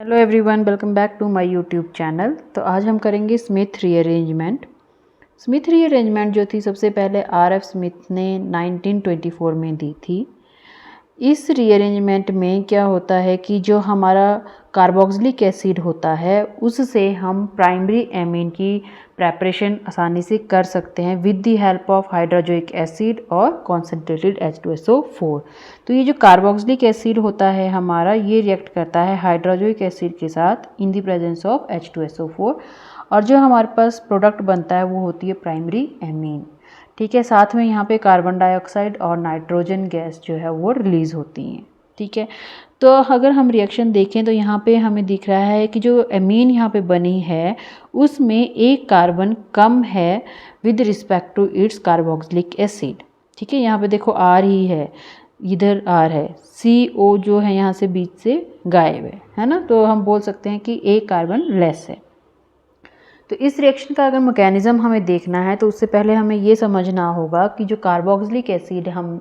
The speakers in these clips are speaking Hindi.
Hello everyone, welcome back to my YouTube channel. तो आज हम करेंगे स्मिथ रीअरेंजमेंट। स्मिथ रीअरेंजमेंट जो थी सबसे पहले आर.एफ. स्मिथ ने 1924 में दी थी। इस रीअरेंजमेंट में क्या होता है कि जो हमारा कार्बोक्सिलिक एसिड होता है उससे हम प्राइमरी एमीन की प्रेपरेशन आसानी से कर सकते हैं with the help of hydrazoic acid और कॉन्सेंट्रेटेड H2SO4। तो ये जो कार्बोक्सिलिक एसिड होता है हमारा, ये रिएक्ट करता है हाइड्रोजोइक एसिड के साथ in the presence of H2SO4 और जो हमारे पास प्रोडक्ट बनता है वो होती है प्राइमरी एमीन। ठीक है, साथ में यहाँ पे कार्बन डाइऑक्साइड और नाइट्रोजन गैस जो है वो रिलीज़ होती हैं। ठीक है, तो अगर हम रिएक्शन देखें तो यहाँ पे हमें दिख रहा है कि जो एमीन यहाँ पे बनी है उसमें एक कार्बन कम है with respect to its carboxylic acid. ठीक है, यहाँ पे देखो आर ही है, इधर आर है, CO जो है यहाँ से बीच से गायब है ना, तो हम बोल सकते हैं कि एक कार्बन लेस है। तो इस रिएक्शन का अगर मैकेनिज़्म हमें देखना है तो उससे पहले हमें ये समझना होगा कि जो कार्बोक्सिलिक एसिड हम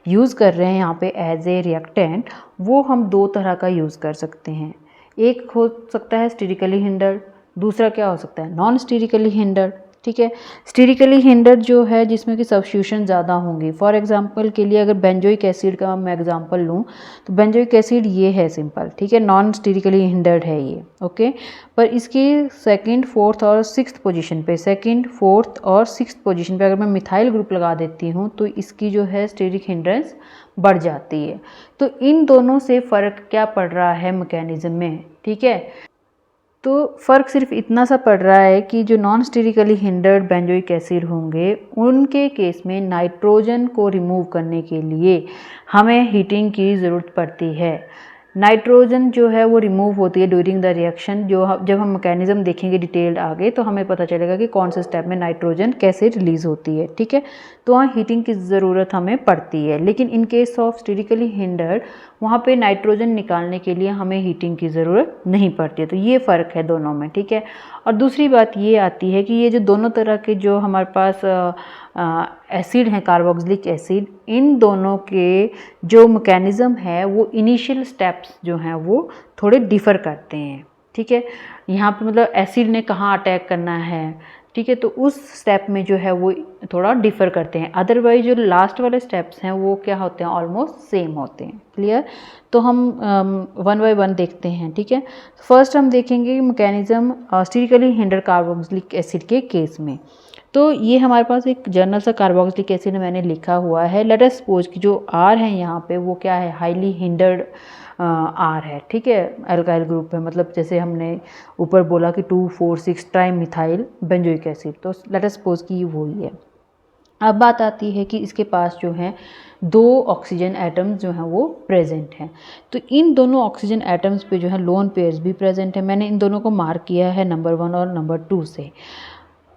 यूज़ कर रहे हैं यहाँ पे एज ए रिएक्टेंट, वो हम दो तरह का यूज़ कर सकते हैं। एक हो सकता है स्टेरिकली हिंडर्ड, दूसरा क्या हो सकता है नॉन स्टेरिकली हिंडर्ड। ठीक है, स्टेरिकली हिंडर्ड जो है जिसमें कि सब्स्टिट्यूशन ज़्यादा होंगी। फॉर एग्जांपल के लिए अगर बेंजोइक एसिड का मैं एग्जांपल लूँ तो बेंजोइक एसिड ये है सिंपल, ठीक है, नॉन स्टेरिकली हिंडर्ड है ये, ओके। पर इसकी सेकंड, फोर्थ और सिक्स्थ पोजीशन पे, सेकंड, फोर्थ और सिक्स्थ पोजीशन पे अगर मैं मिथाइल ग्रुप लगा देती हूँ तो इसकी जो है स्टेरिक हिंड्रेंस बढ़ जाती है। तो इन दोनों से फ़र्क क्या पड़ रहा है मैकेनिज़्म में, ठीक है। तो फ़र्क सिर्फ इतना सा पड़ रहा है कि जो non sterically hindered benzoic acid होंगे उनके केस में नाइट्रोजन को रिमूव करने के लिए हमें हीटिंग की ज़रूरत पड़ती है। नाइट्रोजन जो है वो रिमूव होती है ड्यूरिंग द रिएक्शन। जब हम मैकेनिज़्म देखेंगे डिटेल्ड आगे तो हमें पता चलेगा कि कौन से स्टेप में नाइट्रोजन कैसे रिलीज़ होती है। ठीक है, तो वहाँ हीटिंग की ज़रूरत हमें पड़ती है, लेकिन in case of sterically hindered वहाँ पे नाइट्रोजन निकालने के लिए हमें हीटिंग की ज़रूरत नहीं पड़ती है। तो ये फ़र्क है दोनों में, ठीक है। और दूसरी बात ये आती है कि ये जो दोनों तरह के जो हमारे पास एसिड हैं, कार्बोक्सिलिक एसिड, इन दोनों के जो मैकेनिज़्म है वो इनिशियल स्टेप्स जो हैं वो थोड़े डिफ़र करते हैं। ठीक है, यहाँ पे मतलब एसिड ने कहाँ अटैक करना है, ठीक है, तो उस स्टेप में जो है वो थोड़ा डिफ़र करते हैं। अदरवाइज जो लास्ट वाले स्टेप्स हैं वो क्या होते हैं, ऑलमोस्ट सेम होते हैं। क्लियर, तो हम वन बाय वन देखते हैं। ठीक है, फर्स्ट हम देखेंगे mechanism sterically hindered carboxylic acid के केस में। तो ये हमारे पास एक जर्नल सा कार्बोक्सिलिक एसिड मैंने लिखा हुआ है। लेट अस सपोज कि जो आर है यहाँ पे वो क्या है, हाईली हिंडर्ड आर है। ठीक है, अल्काइल ग्रुप है, मतलब जैसे हमने ऊपर बोला कि 2,4,6 ट्राई मिथाइल बेंजोइक एसिड, तो लेट अस सपोज कि वो ही है। अब बात आती है कि इसके पास जो है दो ऑक्सीजन एटम्स जो हैं वो प्रेजेंट हैं। तो इन दोनों ऑक्सीजन एटम्स पे जो है लोन पेयर्स भी प्रेजेंट है। मैंने इन दोनों को मार्क किया है नंबर 1 और नंबर 2 से।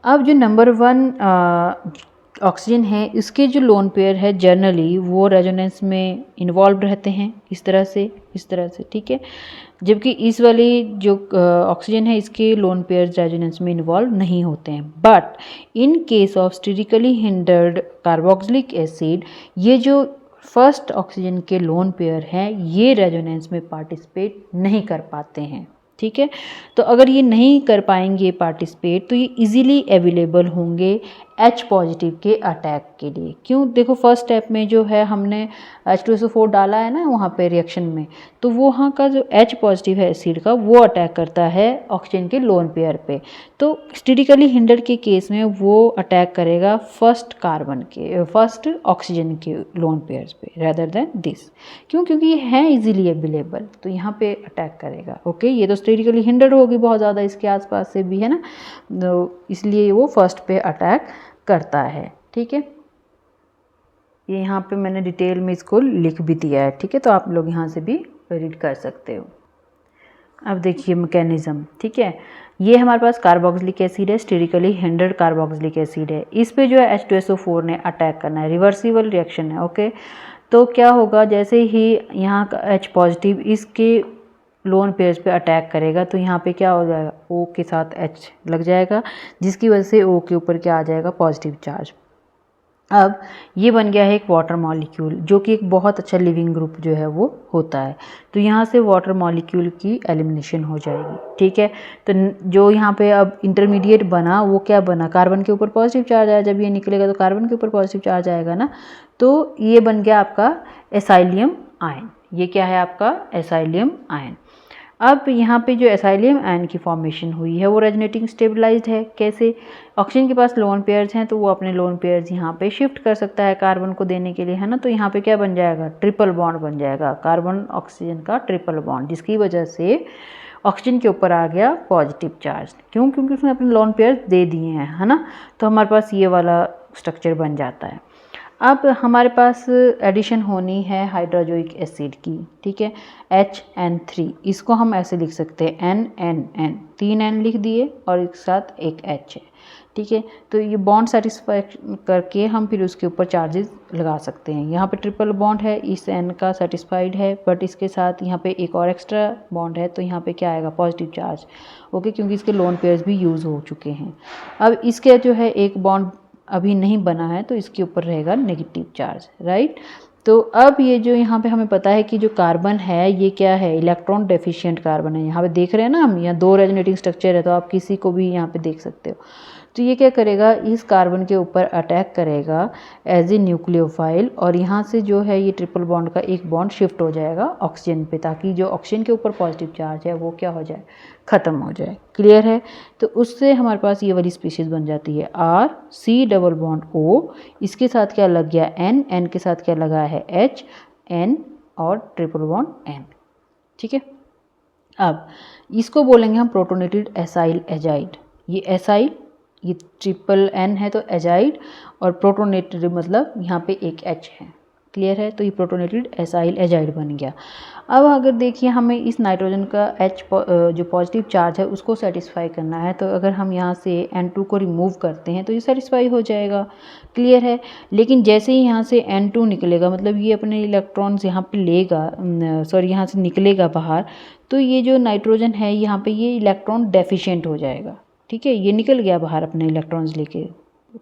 अब जो नंबर 1 ऑक्सीजन है इसके जो लोन पेयर है जनरली वो रेजोनेंस में इन्वॉल्व रहते हैं, इस तरह से, ठीक है। जबकि इस वाली जो ऑक्सीजन है इसके लोन पेयर्स रेजोनेंस में इन्वॉल्व नहीं होते हैं। But in case of sterically hindered carboxylic acid ये जो फर्स्ट ऑक्सीजन के लोन पेयर हैं ये रेजोनेंस में पार्टिसिपेट नहीं कर पाते हैं। ठीक है, तो अगर ये नहीं कर पाएंगे पार्टिसिपेट तो ये इजीली अवेलेबल होंगे H पॉजिटिव के अटैक के लिए। क्यों, देखो फर्स्ट स्टेप में जो है हमने H2SO4 डाला है ना वहाँ पे रिएक्शन में, तो वो वहाँ का जो H पॉजिटिव है एसिड का वो अटैक करता है ऑक्सीजन के लोन पेयर पे। तो स्टेरिकली हिंडर्ड के केस में वो अटैक करेगा फर्स्ट ऑक्सीजन के लोन पेयर्स पे रेदर देन दिस। क्यों, क्योंकि ये है इजीली अवेलेबल, तो यहाँ पे अटैक करेगा। ओके, ये तो स्टेरिकली हिंडर्ड होगी बहुत ज़्यादा, इसके आसपास से भी है ना, तो इसलिए वो फर्स्ट पे अटैक करता है। ठीक है, ये यहाँ पे मैंने डिटेल में इसको लिख भी दिया है। ठीक है, तो आप लोग यहाँ से भी रीड कर सकते हो। अब देखिए मैकेनिज़्म, ठीक है, ये हमारे पास कार्बोक्सिलिक एसिड है, स्टेरिकली हिंडर्ड कार्बोक्सिलिक एसिड है। इस पे जो है H2SO4 ने अटैक करना है, रिवर्सिबल रिएक्शन है। ओके, तो क्या होगा, जैसे ही यहाँ का H पॉजिटिव इसके लोन पेयर्स पे अटैक करेगा तो यहाँ पे क्या हो जाएगा, O के साथ H लग जाएगा, जिसकी वजह से O के ऊपर क्या आ जाएगा, पॉजिटिव चार्ज। अब ये बन गया है एक वाटर मॉलिक्यूल, जो कि एक बहुत अच्छा लिविंग ग्रुप जो है वो होता है। तो यहाँ से वाटर मॉलिक्यूल की एलिमिनेशन हो जाएगी, ठीक है। तो जो यहाँ पे अब इंटरमीडिएट बना वो क्या बना, कार्बन के ऊपर पॉजिटिव चार्ज आया, जब ये निकलेगा तो कार्बन के ऊपर पॉजिटिव चार्ज आएगा ना, तो ये बन गया आपका एसाइलियम आयन। ये क्या है आपका एसाइलियम आयन। अब यहाँ पे जो एसाइलियम आयन की फॉर्मेशन हुई है वो रेजोनेटिंग स्टेबलाइज्ड है। कैसे, ऑक्सीजन के पास लोन पेयर्स हैं तो वो अपने लोन पेयर्स यहाँ पे शिफ्ट कर सकता है कार्बन को देने के लिए, है ना। तो यहाँ पे क्या बन जाएगा, ट्रिपल बॉन्ड बन जाएगा, कार्बन ऑक्सीजन का ट्रिपल बॉन्ड, जिसकी वजह से ऑक्सीजन के ऊपर आ गया पॉजिटिव चार्ज। क्यों, क्योंकि उसने अपने लोन पेयर्स दे दिए हैं, है ना। तो हमारे पास ये वाला स्ट्रक्चर बन जाता है। अब हमारे पास एडिशन होनी है हाइड्रोजोइक एसिड की, ठीक है, HN3। इसको हम ऐसे लिख सकते हैं NNN, 3 N लिख दिए और एक साथ एक H है, ठीक है। तो ये बॉन्ड सेटिस्फाई करके हम फिर उसके ऊपर चार्जेस लगा सकते हैं। यहाँ पे ट्रिपल बॉन्ड है, इस N का सेटिस्फाइड है, बट इसके साथ यहाँ पे एक और एक्स्ट्रा बॉन्ड है, तो यहाँ पे क्या आएगा, पॉजिटिव चार्ज, ओके, क्योंकि इसके लोन पेयर्स भी यूज़ हो चुके हैं। अब इसके जो है एक बॉन्ड अभी नहीं बना है, तो इसके ऊपर रहेगा नेगेटिव चार्ज, राइट। तो अब ये जो यहाँ पे हमें पता है कि जो कार्बन है ये क्या है, इलेक्ट्रॉन डेफिशिएंट कार्बन है। यहाँ पे देख रहे हैं ना हम, यहाँ 2 रेजोनेटिंग स्ट्रक्चर है, तो आप किसी को भी यहाँ पे देख सकते हो। तो ये क्या करेगा, इस कार्बन के ऊपर अटैक करेगा एज ए न्यूक्लियोफाइल, और यहाँ से जो है ये ट्रिपल बॉन्ड का एक बॉन्ड शिफ्ट हो जाएगा ऑक्सीजन पे, ताकि जो ऑक्सीजन के ऊपर पॉजिटिव चार्ज है वो क्या हो जाए, ख़त्म हो जाए। क्लियर है। तो उससे हमारे पास ये वाली स्पीशीज़ बन जाती है RC डबल बॉन्ड O, इसके साथ क्या लग गया N के साथ क्या लगा है HN और ट्रिपल बॉन्ड N, ठीक है। अब इसको बोलेंगे हम प्रोटोनेटेड एसाइल एजाइड। ये एसाइल, ये ट्रिपल N है तो एजाइड, और प्रोटोनेटेड मतलब यहाँ पे एक H है। क्लियर है। तो ये प्रोटोनेटेड एसाइल एजाइड बन गया। अब अगर देखिए हमें इस नाइट्रोजन का H जो पॉजिटिव चार्ज है उसको सेटिस्फाई करना है, तो अगर हम यहाँ से N2 को रिमूव करते हैं तो ये सेटिस्फाई हो जाएगा। क्लियर है। लेकिन जैसे ही यहाँ से N2 निकलेगा, मतलब ये अपने इलेक्ट्रॉन्स यहाँ पे लेगा, सॉरी यहाँ से निकलेगा बाहर, तो ये जो नाइट्रोजन है यहाँ पे ये इलेक्ट्रॉन डेफिशिएंट हो जाएगा, ठीक है। ये निकल गया बाहर अपने इलेक्ट्रॉन्स लेके,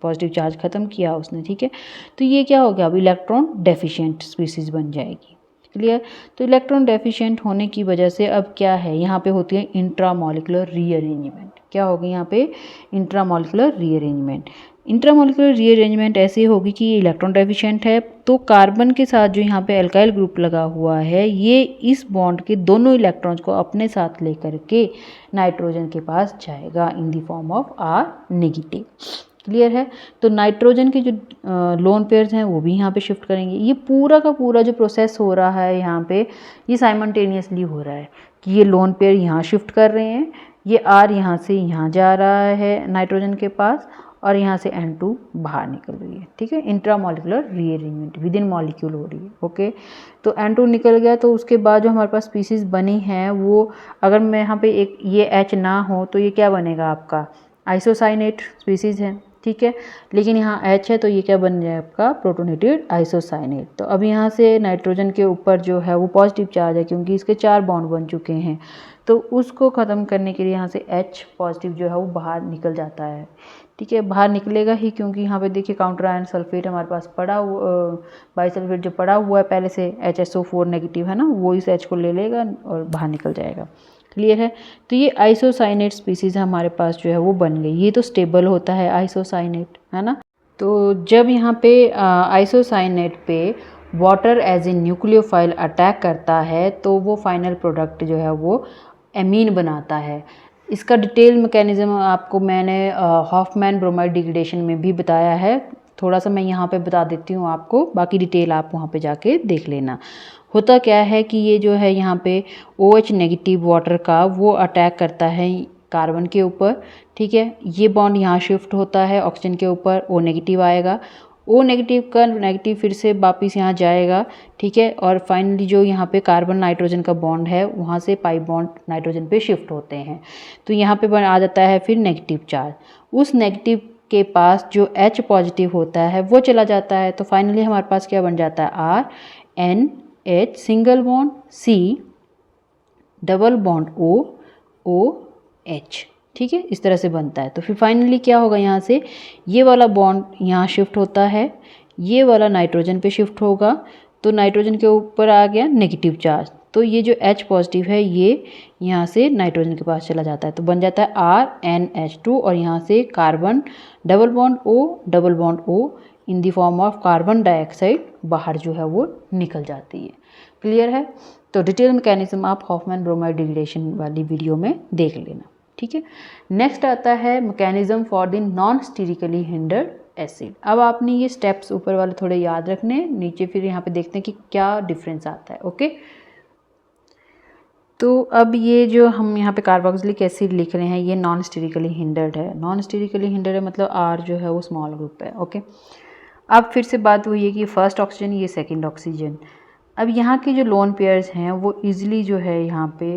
पॉजिटिव चार्ज ख़त्म किया उसने, ठीक है। तो ये क्या हो गया, अब इलेक्ट्रॉन डेफिशिएंट स्पीसीज़ बन जाएगी। क्लियर। तो इलेक्ट्रॉन डेफिशिएंट होने की वजह से अब क्या है, यहाँ पे होती है इंट्रामॉलिक्यूलर रीअरेंजमेंट। क्या होगी यहाँ पे, इंट्रामॉलिक्यूलर रीअरेंजमेंट। इंट्रामॉलिक्यूलर रीअरेंजमेंट ऐसे होगी कि ये इलेक्ट्रॉन डेफिशिएंट है, तो कार्बन के साथ जो यहाँ पे अल्काइल ग्रुप लगा हुआ है, ये इस बॉन्ड के दोनों इलेक्ट्रॉन्स को अपने साथ लेकर के नाइट्रोजन के पास जाएगा in the form of R negative. Clear है। तो नाइट्रोजन के जो लोन पेयर्स हैं वो भी यहाँ पे शिफ्ट करेंगे। ये पूरा का पूरा जो प्रोसेस हो रहा है यहाँ पे, ये साइमल्टेनियसली हो रहा है कि ये लोन पेयर यहाँ शिफ्ट कर रहे हैं, ये R यहाँ से यहाँ जा रहा है नाइट्रोजन के पास, और यहाँ से N2 बाहर निकल रही है, ठीक है। Intramolecular rearrangement with in molecule हो रही है, ओके। तो N2 निकल गया, तो उसके बाद जो हमारे पास स्पीसीज़ बनी है वो, अगर मैं यहाँ पे एक ये H ना हो तो ये क्या बनेगा आपका, आइसोसाइनेट स्पीसीज़ है, ठीक है। लेकिन यहाँ H है तो ये क्या बन जाए आपका, प्रोटोनेटेड आइसोसाइनेट। तो अब यहाँ से नाइट्रोजन के ऊपर जो है वो पॉजिटिव चार्ज है, क्योंकि इसके 4 बॉन्ड बन चुके हैं, तो उसको ख़त्म करने के लिए यहाँ से H पॉजिटिव जो है वो बाहर निकल जाता है, ठीक है। बाहर निकलेगा ही, क्योंकि यहाँ पे देखिए काउंटर आयन सल्फेट हमारे पास पड़ा हुआ, बाइसल्फेट जो पड़ा हुआ है पहले से HSO4 नेगेटिव है ना, वो इस H को ले लेगा और बाहर निकल जाएगा। क्लियर है। तो ये आइसोसाइनेट स्पीसीज़ हमारे पास जो है वो बन गई। ये तो स्टेबल होता है आइसोसाइनेट, है ना। तो जब यहाँ पे आइसोसाइनेट पे water as a nucleophile attack करता है, तो वो फाइनल प्रोडक्ट जो है वो एमीन बनाता है। इसका डिटेल मैकेनिज्म आपको मैंने हॉफमैन ब्रोमाइड डिग्रेडेशन में भी बताया है, थोड़ा सा मैं यहाँ पे बता देती हूँ आपको, बाकी डिटेल आप वहाँ पे जाके देख लेना। होता क्या है कि ये जो है यहाँ पे OH नेगेटिव वाटर का वो अटैक करता है कार्बन के ऊपर, ठीक है। ये बॉन्ड यहाँ शिफ्ट होता है ऑक्सीजन के ऊपर, O नेगेटिव आएगा, O नेगेटिव का नेगेटिव फिर से वापस यहाँ जाएगा, ठीक है। और फाइनली जो यहाँ पे कार्बन नाइट्रोजन का बॉन्ड है वहाँ से पाई बॉन्ड नाइट्रोजन पे शिफ्ट होते हैं, तो यहाँ पे आ जाता है फिर नेगेटिव चार्ज। उस नेगेटिव के पास जो H पॉजिटिव होता है वो चला जाता है, तो फाइनली हमारे पास क्या बन जाता है, RNH single bond C double bond OH, ठीक है, इस तरह से बनता है। तो फिर फाइनली क्या होगा, यहाँ से ये वाला बॉन्ड यहाँ शिफ्ट होता है, ये वाला नाइट्रोजन पे शिफ्ट होगा, तो नाइट्रोजन के ऊपर आ गया नेगेटिव चार्ज, तो ये जो H पॉजिटिव है ये यहाँ से नाइट्रोजन के पास चला जाता है, तो बन जाता है RnH2 और यहाँ से carbon double bond O in the form of carbon dioxide बाहर जो है वो निकल जाती है। क्लियर है? तो डिटेल मैकेनिज्म आप हॉफमैन ब्रोमाइड डिग्रेडेशन वाली वीडियो में देख लेना। ठीक है, नेक्स्ट आता है mechanism for the non sterically hindered acid. अब आपने ये स्टेप्स ऊपर वाले थोड़े याद रखने, नीचे फिर यहाँ पे देखते हैं कि क्या डिफरेंस आता है। ओके, तो अब ये जो हम यहाँ पे कार्बोक्सिलिक एसिड लिख रहे हैं ये नॉन स्टेरिकली हिंडर्ड है। नॉन स्टेरिकली हिंडर्ड है मतलब R जो है वो स्मॉल ग्रुप है। ओके, अब फिर से बात हुई है कि फर्स्ट ऑक्सीजन, ये सेकंड ऑक्सीजन। अब यहाँ के जो लोन पेयर्स हैं वो इजीली जो है यहाँ पे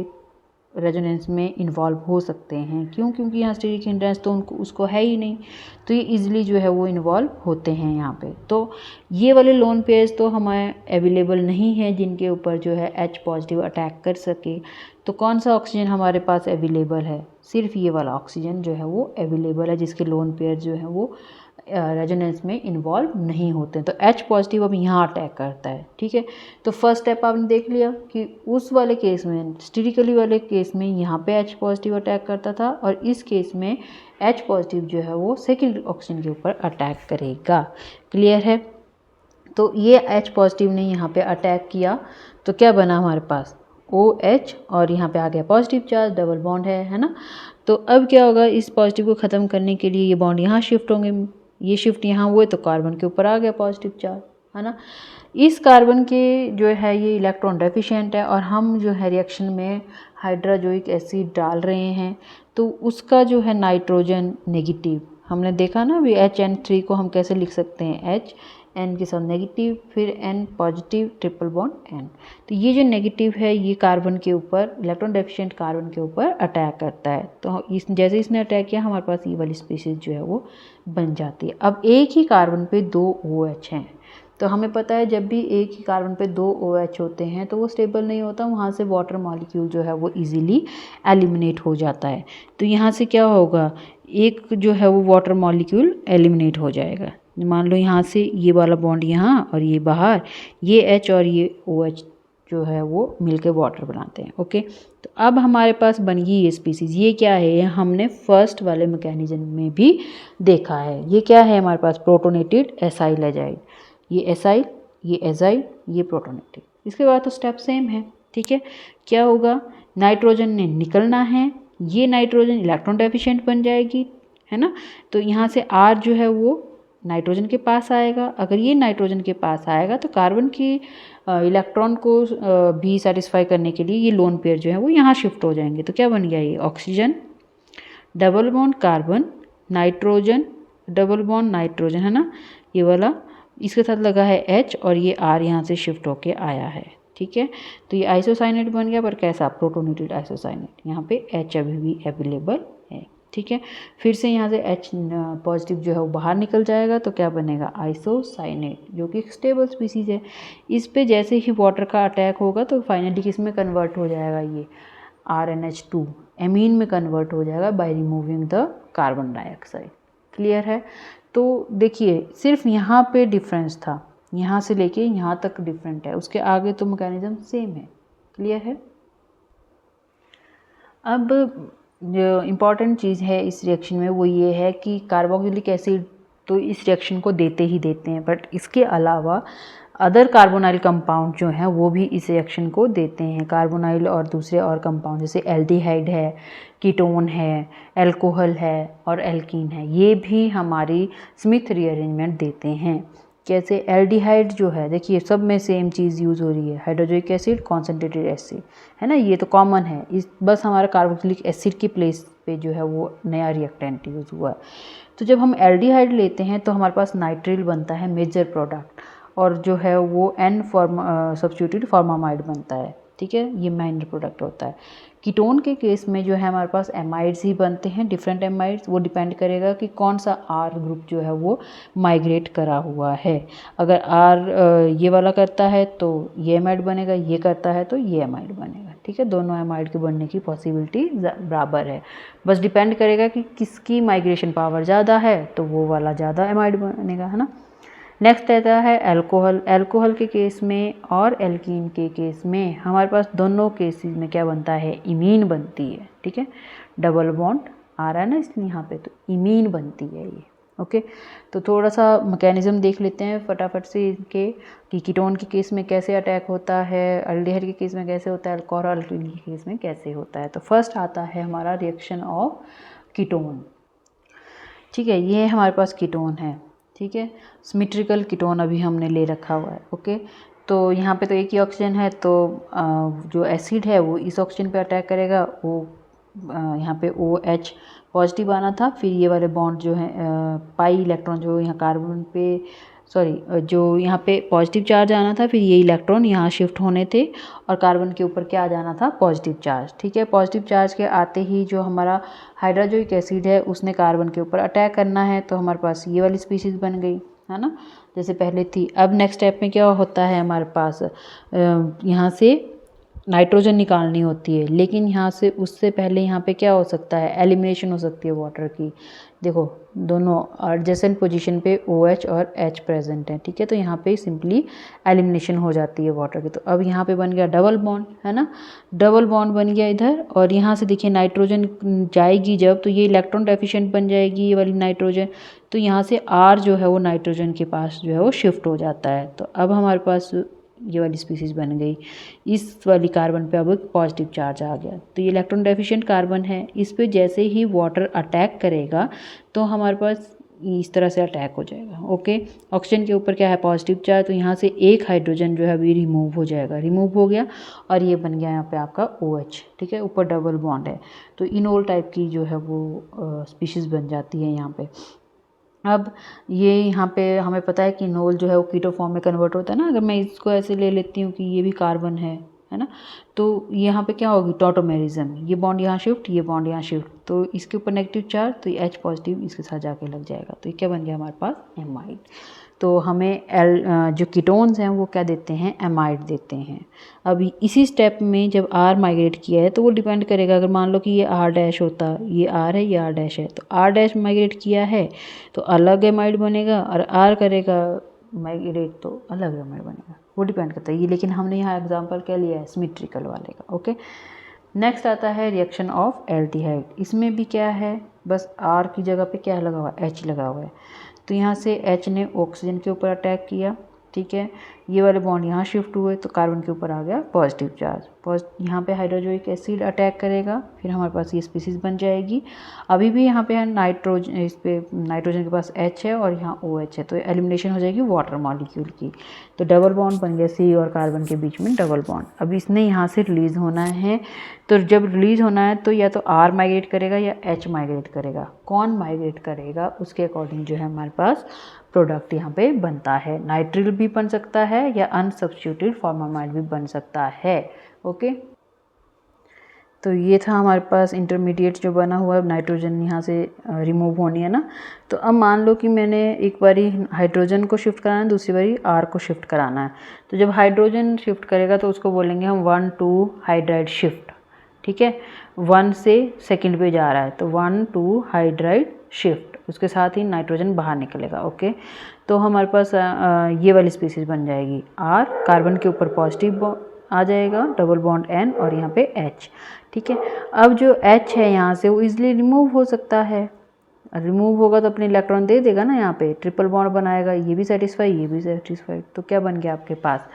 रेजोनेंस में इन्वॉल्व हो सकते हैं। क्यों? क्योंकि यहाँ स्टेरिक हिंड्रेंस तो उसको है ही नहीं, तो ये इजीली जो है वो इन्वॉल्व होते हैं यहाँ पे। तो ये वाले लोन पेयर्स तो हमारे अवेलेबल नहीं है जिनके ऊपर जो है H पॉजिटिव अटैक कर सके। तो कौन सा ऑक्सीजन हमारे पास अवेलेबल है? सिर्फ ये वाला ऑक्सीजन जो है वो अवेलेबल है जिसके लोन पेयर जो है वो रेजोनेंस में इन्वॉल्व नहीं होते हैं। तो H पॉजिटिव अब यहाँ अटैक करता है। ठीक है, तो फर्स्ट स्टेप आपने देख लिया कि उस वाले केस में, स्टेरिकली वाले केस में यहाँ पे H पॉजिटिव अटैक करता था और इस केस में H पॉजिटिव जो है वो सेकेंड ऑक्सीजन के ऊपर अटैक करेगा। क्लियर है? तो ये H पॉजिटिव ने यहाँ पे अटैक किया तो क्या बना हमारे पास OH और यहाँ पे आ गया पॉजिटिव चार्ज, डबल बॉन्ड है ना। तो अब क्या होगा, इस पॉजिटिव को ख़त्म करने के लिए ये बॉन्ड यहाँ शिफ्ट होंगे, ये शिफ्ट यहाँ हुए तो कार्बन के ऊपर आ गया पॉजिटिव चार्ज, है ना। इस कार्बन के जो है ये इलेक्ट्रॉन डेफिशिएंट है और हम जो है रिएक्शन में हाइड्रोजोइक एसिड डाल रहे हैं तो उसका जो है नाइट्रोजन नेगेटिव, हमने देखा ना अभी HN3 को हम कैसे लिख सकते हैं, H N के साथ नेगेटिव, फिर N positive, triple bond N। तो ये जो नेगेटिव है ये कार्बन के ऊपर, इलेक्ट्रॉन डेफिशिएंट कार्बन के ऊपर अटैक करता है। तो जैसे इसने अटैक किया हमारे पास ये वाली स्पीशीज़ जो है वो बन जाती है। अब एक ही कार्बन पे 2 OH हैं, तो हमें पता है जब भी एक ही कार्बन पे 2 OH होते हैं तो वो स्टेबल नहीं होता, वहाँ से वाटर मॉलिक्यूल जो है वो इजीली एलिमिनेट हो जाता है। तो यहाँ से क्या होगा, एक जो है वो वाटर मॉलिक्यूल एलिमिनेट हो जाएगा। मान लो यहाँ से ये वाला बॉन्ड यहाँ और ये बाहर, ये H और ये OH जो है वो मिलके वाटर बनाते हैं। ओके, तो अब हमारे पास बन गई ये स्पीसीज़। ये क्या है, ये हमने फर्स्ट वाले मैकेनिज्म में भी देखा है। ये क्या है हमारे पास, प्रोटोनेटेड एसाइल एजाइड, ये एसाइल, ये एजाइल, ये प्रोटोनेटेड। इसके बाद तो स्टेप सेम है। ठीक है, क्या होगा, नाइट्रोजन ने निकलना है, ये नाइट्रोजन इलेक्ट्रॉन डेफिशिएंट बन जाएगी, है ना। तो यहाँ से R जो है वो नाइट्रोजन के पास आएगा। अगर ये नाइट्रोजन के पास आएगा तो कार्बन की इलेक्ट्रॉन को भी सेटिस्फाई करने के लिए ये लोन पेयर जो है वो यहाँ शिफ्ट हो जाएंगे। तो क्या बन गया, ये oxygen, double bond carbon, nitrogen, double bond nitrogen, है ना, ये वाला इसके साथ लगा है H और ये R यहाँ से शिफ्ट होके आया है। ठीक है, तो ये आइसोसाइनेट बन गया, पर कैसा, प्रोटोनेटेड आइसोसाइनेट। यहाँ पे H अभी भी अवेलेबल है। ठीक है, फिर से यहाँ से H पॉजिटिव जो है वो बाहर निकल जाएगा तो क्या बनेगा, आइसोसाइनेट, जो कि एक स्टेबल स्पीसीज है। इस पे जैसे ही वाटर का अटैक होगा तो फाइनली किस में कन्वर्ट हो जाएगा, ये RnH2 एमीन में कन्वर्ट हो जाएगा by removing the carbon dioxide. Clear है? तो देखिए सिर्फ यहाँ पे डिफरेंस था, यहाँ से लेके यहाँ तक डिफरेंट है, उसके आगे तो मैकेनिज्म सेम है। क्लियर है? अब जो इम्पॉर्टेंट चीज़ है इस रिएक्शन में वो ये है कि कार्बोक्सिलिक एसिड तो इस रिएक्शन को देते ही देते हैं, बट इसके अलावा अदर कार्बोनाइल कंपाउंड जो हैं वो भी इस रिएक्शन को देते हैं। कार्बोनाइल और दूसरे और कंपाउंड जैसे एल्डिहाइड है, कीटोन है, अल्कोहल है और एल्कीन है, ये भी हमारी स्मिथ रीअरेंजमेंट देते हैं। कैसे, एल्डिहाइड जो है, देखिए सब में सेम चीज़ यूज़ हो रही है, हाइड्रोक्लोरिक एसिड, कॉन्सेंट्रेटेड एसिड, है ना, ये तो कॉमन है। इस बस हमारा कार्बोक्सिलिक एसिड की प्लेस पे जो है वो नया रिएक्टेंट यूज़ हुआ है। तो जब हम एल्डिहाइड लेते हैं तो हमारे पास नाइट्रिल बनता है मेजर प्रोडक्ट, और जो है वो N सब्स्टिट्यूटेड फॉर्मामाइड बनता है। ठीक है, ये माइनर प्रोडक्ट होता है। कीटोन के केस में जो है हमारे पास एमाइड्स ही बनते हैं, डिफरेंट एमाइड्स। वो डिपेंड करेगा कि कौन सा R ग्रुप जो है वो माइग्रेट करा हुआ है। अगर R ये वाला करता है तो ये एमाइड बनेगा, ये करता है तो ये एमाइड बनेगा। ठीक है, दोनों एमाइड के बनने की पॉसिबिलिटी बराबर है, बस डिपेंड करेगा कि किसकी माइग्रेशन पावर ज़्यादा है तो वो वाला ज़्यादा एमाइड बनेगा, है ना। नेक्स्ट रहता है अल्कोहल। अल्कोहल के केस में और एल्कीन के केस में हमारे पास दोनों केसेस में क्या बनता है, इमीन बनती है, ठीक है, डबल बॉन्ड आ रहा है ना इसलिए यहाँ पे, तो इमीन बनती है ये। ओके, तो थोड़ा सा मैकेनिज्म देख लेते हैं फटाफट से इनके, कि कीटोन के केस में कैसे अटैक होता है, अल्डिहाइड के केस में कैसे होता है, अल्कोहल अल्कीन के केस में कैसे होता है। तो फर्स्ट आता है हमारा रिएक्शन ऑफ कीटोन, ठीक है, ये हमारे पास कीटोन है, ठीक है, सिमेट्रिकल कीटोन अभी हमने ले रखा हुआ है। ओके, तो यहाँ पे तो एक ही ऑक्सीजन है, तो जो एसिड है वो इस ऑक्सीजन पे अटैक करेगा, वो यहाँ पे OH पॉजिटिव आना था, फिर ये वाले बॉन्ड जो है पाई इलेक्ट्रॉन जो यहाँ कार्बन पे सॉरी जो यहाँ पे पॉजिटिव चार्ज आना था, फिर ये इलेक्ट्रॉन यहाँ शिफ्ट होने थे और कार्बन के ऊपर क्या आ जाना था, पॉजिटिव चार्ज, ठीक है। पॉजिटिव चार्ज के आते ही जो हमारा हाइड्रोक्लोरिक एसिड है उसने कार्बन के ऊपर अटैक करना है, तो हमारे पास ये वाली स्पीशीज़ बन गई, है ना, जैसे पहले थी। अब नेक्स्ट स्टेप में क्या होता है हमारे पास, यहाँ से नाइट्रोजन निकालनी होती है, लेकिन यहाँ से उससे पहले यहाँ पे क्या हो सकता है, एलिमिनेशन हो सकती है वाटर की। देखो दोनों एडजेसेंट पोजीशन पे OH और H प्रेजेंट है, ठीक है, तो यहाँ पे सिंपली एलिमिनेशन हो जाती है वाटर की। तो अब यहाँ पे बन गया डबल बॉन्ड, है ना, डबल बॉन्ड बन गया इधर, और यहाँ से देखिए नाइट्रोजन जाएगी जब, तो ये इलेक्ट्रॉन डेफिशिएंट बन जाएगी ये वाली नाइट्रोजन, तो यहाँ से R जो है वो नाइट्रोजन के पास जो है वो शिफ्ट हो जाता है। तो अब हमारे पास ये वाली स्पीसीज़ बन गई, इस वाली कार्बन पे अब एक पॉजिटिव चार्ज आ गया, तो ये इलेक्ट्रॉन डेफिशिएंट कार्बन है, इस पे जैसे ही वाटर अटैक करेगा तो हमारे पास इस तरह से अटैक हो जाएगा। ओके, ऑक्सीजन के ऊपर क्या है, पॉजिटिव चार्ज, तो यहाँ से एक हाइड्रोजन जो है अभी रिमूव हो जाएगा, रिमूव हो गया और ये बन गया यहाँ पे आपका OH, ठीक है, ऊपर डबल बॉन्ड है, तो इनोल टाइप की जो है वो स्पीशीज़ बन जाती है यहाँ पे। अब ये यहाँ पे हमें पता है कि इनोल जो है वो कीटो फॉर्म में कन्वर्ट होता है ना, अगर मैं इसको ऐसे ले लेती हूँ कि ये भी कार्बन है ना, तो यहाँ पे क्या होगी, टॉटोमेरिज्म, ये बॉन्ड यहाँ शिफ्ट, ये बॉन्ड यहाँ शिफ्ट, तो इसके ऊपर नेगेटिव चार्ज, तो ये H पॉजिटिव इसके साथ जाके लग जाएगा, तो ये क्या बन गया हमारे पास, एमाइड। तो हमें जो कीटोन्स हैं वो क्या देते हैं, एमाइड देते हैं। अभी इसी स्टेप में जब R माइग्रेट किया है तो वो डिपेंड करेगा, अगर मान लो कि ये R' होता, ये R है, ये R' है, तो R' माइग्रेट किया है तो अलग एमाइड बनेगा, और R करेगा माइग्रेट तो अलग एमाइड बनेगा, वो डिपेंड करता है ये, लेकिन हमने यहाँ एग्जाम्पल क्या लिया है, सिमेट्रिकल वाले का। ओके, नेक्स्ट आता है रिएक्शन ऑफ एल्डिहाइड, इसमें भी क्या है, बस R की जगह पे क्या लगा हुआ है, H लगा हुआ है, तो यहाँ से H ने ऑक्सीजन के ऊपर अटैक किया, ठीक है, ये वाले बॉन्ड यहाँ शिफ्ट हुए तो कार्बन के ऊपर आ गया पॉजिटिव चार्ज, यहाँ पे हाइड्रोक्लोरिक एसिड अटैक करेगा, फिर हमारे पास ये स्पीसीज़ बन जाएगी। अभी भी यहाँ पे है नाइट्रोजन, इस पे नाइट्रोजन के पास H है और यहाँ OH है, तो एलिमिनेशन हो जाएगी वाटर मॉलिक्यूल की, तो डबल बॉन्ड बन गया C और कार्बन के बीच में डबल बॉन्ड। अब इसने यहाँ से रिलीज़ होना है, तो जब रिलीज़ होना है तो या तो R माइग्रेट करेगा या H माइग्रेट करेगा, कौन माइग्रेट करेगा उसके अकॉर्डिंग जो है हमारे पास प्रोडक्ट यहाँ पे बनता है, नाइट्रिल भी बन सकता है या अनसब्स्टिट्यूटेड फॉर्मामाइड भी बन सकता है। ओके, तो ये था हमारे पास इंटरमीडिएट जो बना हुआ है, नाइट्रोजन यहाँ से रिमूव होनी है ना, तो अब मान लो कि मैंने एक बारी हाइड्रोजन को शिफ्ट कराना है, दूसरी बारी R को शिफ्ट कराना है, तो जब हाइड्रोजन शिफ्ट करेगा तो उसको बोलेंगे हम 1-2 हाइड्राइड शिफ्ट, ठीक है, 1 से सेकंड पे जा रहा है तो 1-2 हाइड्राइड शिफ्ट, उसके साथ ही नाइट्रोजन बाहर निकलेगा। ओके, तो हमारे पास ये वाली स्पीसीज बन जाएगी, R कार्बन के ऊपर पॉजिटिव आ जाएगा, डबल बॉन्ड N और यहाँ पे H, ठीक है। अब जो H है यहाँ से वो इजीली रिमूव हो सकता है, रिमूव होगा तो अपने इलेक्ट्रॉन दे देगा ना, यहाँ पे ट्रिपल बॉन्ड बनाएगा, ये भी सेटिस्फाई, ये भी सेटिस्फाइड, तो क्या बन गया आपके पास,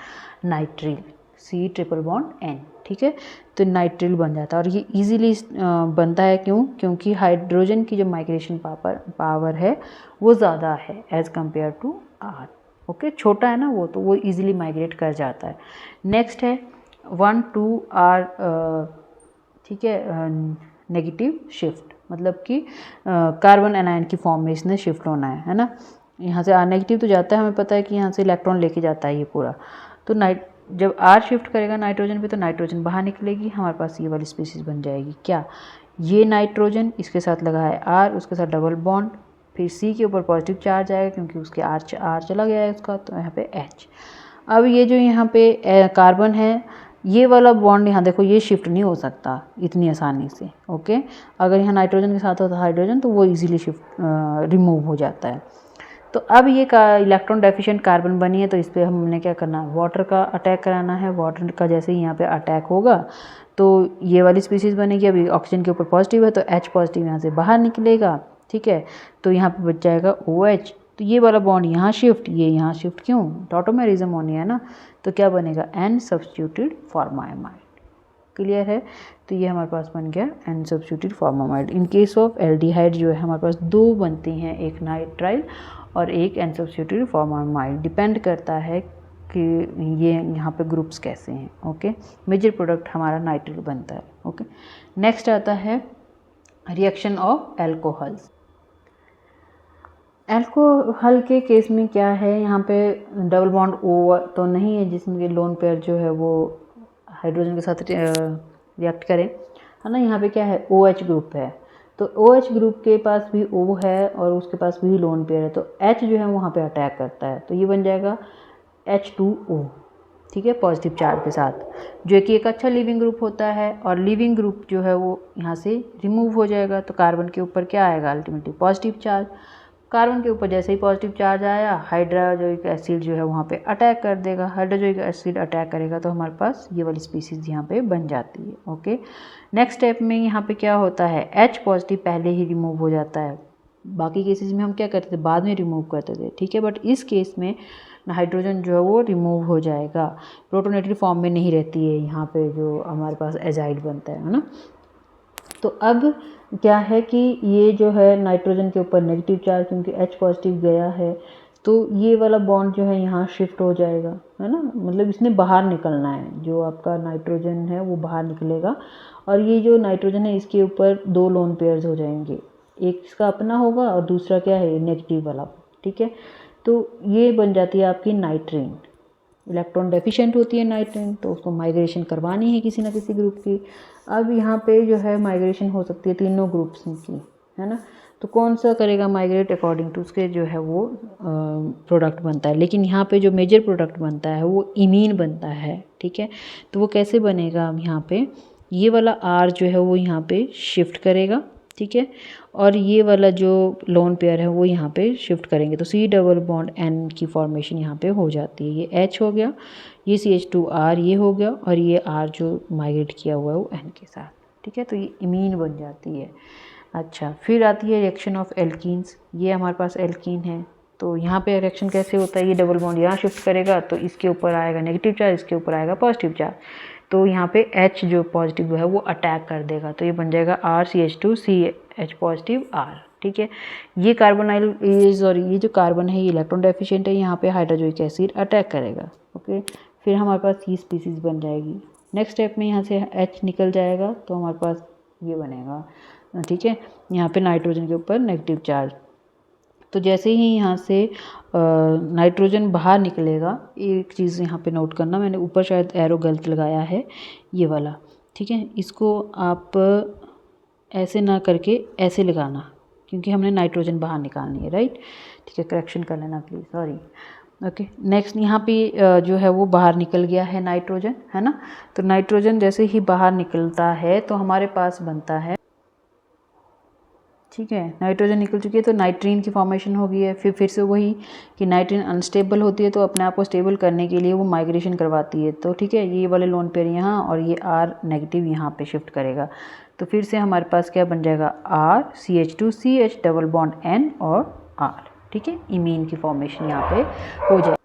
nitrile, C triple bond N, ठीक है, तो नाइट्रिल बन जाता है। और ये इजीली बनता है क्योंकि हाइड्रोजन की जो माइग्रेशन पावर है वो ज़्यादा है as compare to R। Okay, छोटा है ना वो, तो वो इजीली माइग्रेट कर जाता है। नेक्स्ट है 1-2 R, ठीक है, नेगेटिव शिफ्ट, मतलब कि कार्बन एनायन की फॉर्म में इसने शिफ्ट होना है ना, यहाँ से R नेगेटिव तो जाता है, हमें पता है कि यहाँ से इलेक्ट्रॉन लेके जाता है ये पूरा, तो जब R शिफ्ट करेगा नाइट्रोजन पे तो नाइट्रोजन बाहर निकलेगी, हमारे पास ये वाली स्पीसीज बन जाएगी, क्या, ये नाइट्रोजन इसके साथ लगा है R, उसके साथ डबल बॉन्ड, फिर C के ऊपर पॉजिटिव चार्ज आएगा क्योंकि उसके R चला गया है उसका, तो यहाँ पे H। अब ये जो यहाँ पे कार्बन है ये वाला बॉन्ड यहाँ देखो ये शिफ्ट नहीं हो सकता इतनी आसानी से। ओके, अगर यहाँ नाइट्रोजन के साथ होता हाइड्रोजन तो वो इजीली शिफ्ट रिमूव हो जाता है। तो अब ये इलेक्ट्रॉन डेफिशिएंट कार्बन बनी है, तो इस पर हमने क्या करना है, वाटर का अटैक कराना है। वाटर का जैसे ही यहाँ पे अटैक होगा तो ये वाली स्पीसीज़ बनेगी। अभी ऑक्सीजन के ऊपर पॉजिटिव है तो H पॉजिटिव यहाँ से बाहर निकलेगा, ठीक है। तो यहाँ पे बच जाएगा OH। तो ये वाला बॉन्ड यहाँ शिफ्ट, ये यहाँ शिफ्ट, क्यों, टॉटोमेरिज्म होनी है ना। तो क्या बनेगा, N सब्स्टिट्यूटेड फॉर्मामाइड। क्लियर है। तो ये हमारे पास बन गया N substituted formamide. In case of aldehyde जो है हमारे पास दो बनती हैं, एक नाइट्राइल और एक N सब्स्टिट्यूटेड फॉर्मामाइड। डिपेंड करता है कि ये यहाँ पे ग्रुप्स कैसे हैं। ओके, मेजर प्रोडक्ट हमारा नाइट्राइल बनता है। ओके, नेक्स्ट आता है रिएक्शन ऑफ एल्कोहल्स। एल्कोहल के केस में क्या है, यहाँ पे डबल बॉन्ड O तो नहीं है जिसमें कि लोन पेयर जो है वो हाइड्रोजन के साथ रिएक्ट करें, है ना। यहाँ पे क्या है, OH ग्रुप है। तो OH ग्रुप के पास भी O है और उसके पास भी लोन पेयर है, तो H जो है वहाँ पे अटैक करता है। तो ये बन जाएगा H2O, ठीक है, पॉजिटिव चार्ज के साथ, जो कि एक अच्छा लिविंग ग्रुप होता है। और लिविंग ग्रुप जो है वो यहाँ से रिमूव हो जाएगा। तो कार्बन के ऊपर क्या आएगा, अल्टीमेटली पॉजिटिव चार्ज। कार्बन के ऊपर जैसे ही पॉजिटिव चार्ज आया, हाइड्रोजोइक एसिड जो है वहाँ पे अटैक कर देगा। हाइड्रोजोइक एसिड अटैक करेगा तो हमारे पास ये वाली स्पीसीज़ यहाँ पे बन जाती है। ओके, नेक्स्ट स्टेप में यहाँ पे क्या होता है, H पॉजिटिव पहले ही रिमूव हो जाता है। बाकी केसेस में हम क्या करते थे, बाद में रिमूव करते थे, ठीक है। बट इस केस में हाइड्रोजन जो है वो रिमूव हो जाएगा, प्रोटोनेटेड फॉर्म में नहीं रहती है यहाँ पे जो हमारे पास एजाइड बनता है ना। तो अब क्या है कि ये जो है नाइट्रोजन के ऊपर नेगेटिव चार्ज, क्योंकि H पॉजिटिव गया है तो ये वाला बॉन्ड जो है यहाँ शिफ्ट हो जाएगा, है ना। मतलब इसने बाहर निकलना है, जो आपका नाइट्रोजन है वो बाहर निकलेगा। और ये जो नाइट्रोजन है इसके ऊपर दो लोन पेयर्स हो जाएंगे, एक इसका अपना होगा और दूसरा क्या है, नेगेटिव वाला, ठीक है। तो ये बन जाती है आपकी नाइट्रीन। इलेक्ट्रॉन डेफिशिएंट होती है नाइट्रीन, तो उसको माइग्रेशन करवानी है किसी ना किसी ग्रुप की। अब यहाँ पे जो है माइग्रेशन हो सकती है तीनों ग्रुप्स की, है ना। तो कौन सा करेगा माइग्रेट, अकॉर्डिंग टू उसके जो है वो प्रोडक्ट बनता है। लेकिन यहाँ पे जो मेजर प्रोडक्ट बनता है वो इमीन बनता है, ठीक है। तो वो कैसे बनेगा, अब यहाँ पे ये वाला R जो है वो यहाँ पे शिफ्ट करेगा, ठीक है। और ये वाला जो लोन पेयर है वो यहाँ पे शिफ्ट करेंगे, तो C डबल बॉन्ड N की फॉर्मेशन यहाँ पे हो जाती है। ये H हो गया, ये CH2R ये हो गया, और ये R जो माइग्रेट किया हुआ है वो N के साथ, ठीक है। तो ये इमीन बन जाती है। अच्छा, फिर आती है रिएक्शन ऑफ एल्कीन्स। ये हमारे पास एल्कीन है, तो यहाँ पे रिएक्शन कैसे होता है, ये डबल बॉन्ड यहाँ शिफ्ट करेगा तो इसके ऊपर आएगा नेगेटिव चार्ज, इसके ऊपर आएगा पॉजिटिव चार्ज। तो यहाँ पे H जो पॉजिटिव है वो अटैक कर देगा, तो ये बन जाएगा RCH2 CH पॉजिटिव R, ठीक है। ये कार्बोनाइल ये जो कार्बन है ये इलेक्ट्रॉन डेफिशिएंट है, यहाँ पे हाइड्रोजोइक एसिड अटैक करेगा। ओके, फिर हमारे पास ये स्पीसीज बन जाएगी। नेक्स्ट स्टेप में यहाँ से H निकल जाएगा तो हमारे पास ये बनेगा, ठीक है। यहाँ पे नाइट्रोजन के ऊपर नेगेटिव चार्ज। तो जैसे ही यहाँ से नाइट्रोजन बाहर निकलेगा, एक चीज़ यहाँ पे नोट करना, मैंने ऊपर शायद एरो गलत लगाया है, ये वाला, ठीक है। इसको आप ऐसे ना करके ऐसे लगाना, क्योंकि हमने नाइट्रोजन बाहर निकालनी है, राइट, ठीक है। करेक्शन कर लेना प्लीज़, सॉरी। ओके, नेक्स्ट यहाँ पे जो है वो बाहर निकल गया है नाइट्रोजन, है ना। तो नाइट्रोजन जैसे ही बाहर निकलता है तो हमारे पास बनता है, ठीक है, नाइट्रोजन निकल चुकी है तो नाइट्रीन की फॉर्मेशन हो गई है। फिर से वही कि नाइट्रीन अनस्टेबल होती है तो अपने आप को स्टेबल करने के लिए वो माइग्रेशन करवाती है। तो ठीक है, ये वाले लोन पेयर यहाँ और ये R नेगेटिव यहाँ पे शिफ्ट करेगा। तो फिर से हमारे पास क्या बन जाएगा, RCH2 CH double bond N और R, ठीक है। इमीन की फॉर्मेशन यहाँ पे हो जाएगी।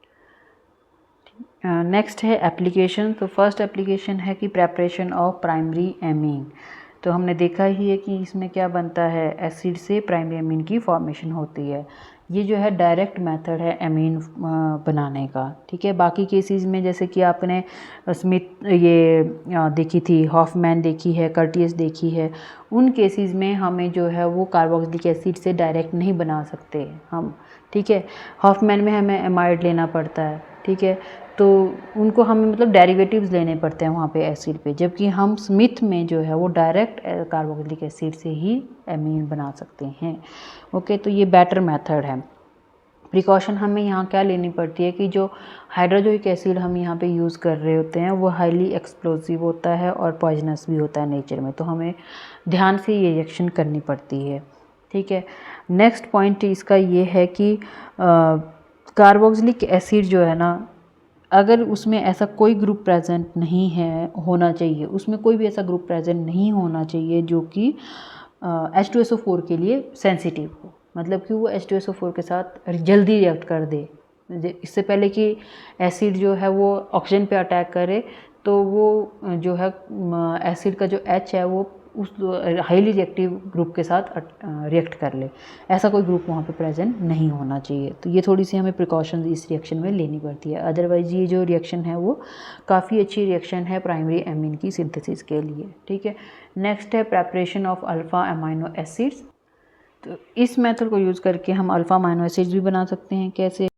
नेक्स्ट है एप्लीकेशन। तो फर्स्ट एप्लीकेशन है कि प्रेपरेशन ऑफ प्राइमरी एमीन। तो हमने देखा ही है कि इसमें क्या बनता है, एसिड से प्राइमरी एमीन की फॉर्मेशन होती है। ये जो है डायरेक्ट मेथड है एमीन बनाने का, ठीक है। बाकी केसेस में जैसे कि आपने स्मिथ ये देखी थी, हॉफमैन देखी है, कर्टियस देखी है, उन केसेस में हमें जो है वो कार्बोक्सिलिक एसिड से डायरेक्ट नहीं बना सकते हम, ठीक है। हॉफमैन में हमें एमाइड लेना पड़ता है, ठीक है। तो उनको हमें मतलब डेरिवेटिव्स लेने पड़ते हैं वहाँ पे एसिड पे, जबकि हम स्मिथ में जो है वो डायरेक्ट कार्बोक्सिलिक एसिड से ही एमीन बना सकते हैं। ओके, तो ये बेटर मेथड है। प्रिकॉशन हमें यहाँ क्या लेनी पड़ती है कि जो हाइड्रोक्लोरिक एसिड हम यहाँ पे यूज़ कर रहे होते हैं वो हाईली एक्सप्लोसिव होता है और पॉइजनस भी होता है नेचर में, तो हमें ध्यान से ये रिएक्शन करनी पड़ती है। ठीक है, नेक्स्ट पॉइंट इसका ये है कि कार्बोक्सिलिक एसिड जो है ना, अगर उसमें ऐसा कोई ग्रुप प्रेजेंट नहीं है होना चाहिए, उसमें कोई भी ऐसा ग्रुप प्रेजेंट नहीं होना चाहिए जो कि H2SO4 के लिए सेंसिटिव हो, मतलब कि वो H2SO4 के साथ जल्दी रिएक्ट कर दे। इससे पहले कि एसिड जो है वो ऑक्सीजन पे अटैक करे तो वो जो है एसिड का जो H है वो उस हाईली रिएक्टिव ग्रुप के साथ रिएक्ट कर ले, ऐसा कोई ग्रुप वहाँ पे प्रेजेंट नहीं होना चाहिए। तो ये थोड़ी सी हमें प्रिकॉशंस इस रिएक्शन में लेनी पड़ती है, अदरवाइज़ ये जो रिएक्शन है वो काफ़ी अच्छी रिएक्शन है प्राइमरी एमीन की सिंथेसिस के लिए। ठीक है, नेक्स्ट है preparation of alpha amino acids. तो इस मेथड को यूज़ करके हम अल्फ़ा अमाइनो एसिड्स भी बना सकते हैं। कैसे?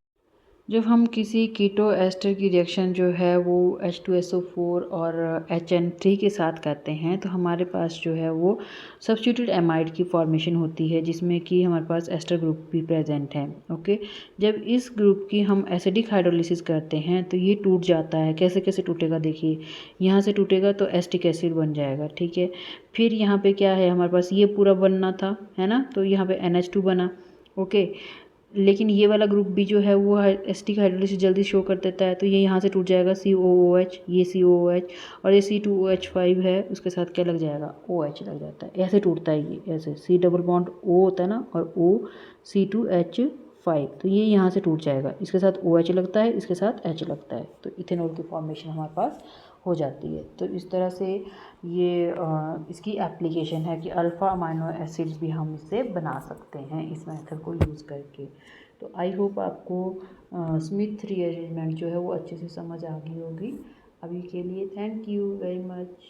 जब हम किसी कीटो एस्टर की रिएक्शन जो है वो H2SO4 और HN3 के साथ करते हैं तो हमारे पास जो है वो सब्स्टिट्यूट एमाइड की फॉर्मेशन होती है, जिसमें कि हमारे पास एस्टर ग्रुप भी प्रेजेंट है। ओके, जब इस ग्रुप की हम एसिडिक हाइड्रोलिसिस करते हैं तो ये टूट जाता है। कैसे कैसे टूटेगा देखिए, यहाँ से टूटेगा तो एस्टिक एसिड बन जाएगा। ठीक है, फिर यहाँ पे क्या है, हमारे पास ये पूरा बनना था, है ना, तो यहाँ पे NH2 बना। ओके, लेकिन ये वाला ग्रुप भी जो है वो एस्टिक हाइड्रोलिसिस जल्दी शो कर देता है, तो ये यहाँ से टूट जाएगा COOH, ये COOH, और ये C2OH5 है, उसके साथ क्या लग जाएगा, OH लग जाता है। ऐसे टूटता है ये, ऐसे C डबल बॉन्ड O होता है ना, और O C2H5, तो ये यहाँ से टूट जाएगा, इसके साथ OH लगता है, इसके साथ H लगता है, तो इथेनॉल की फॉर्मेशन हमारे पास हो जाती है। तो इस तरह से ये इसकी एप्लीकेशन है कि अल्फ़ा अमाइनो एसिड्स भी हम इससे बना सकते हैं इस मेथड को यूज़ करके। तो आई होप आपको स्मिथ रीअरेंजमेंट जो है वो अच्छे से समझ आ गई होगी। अभी के लिए थैंक यू वेरी मच।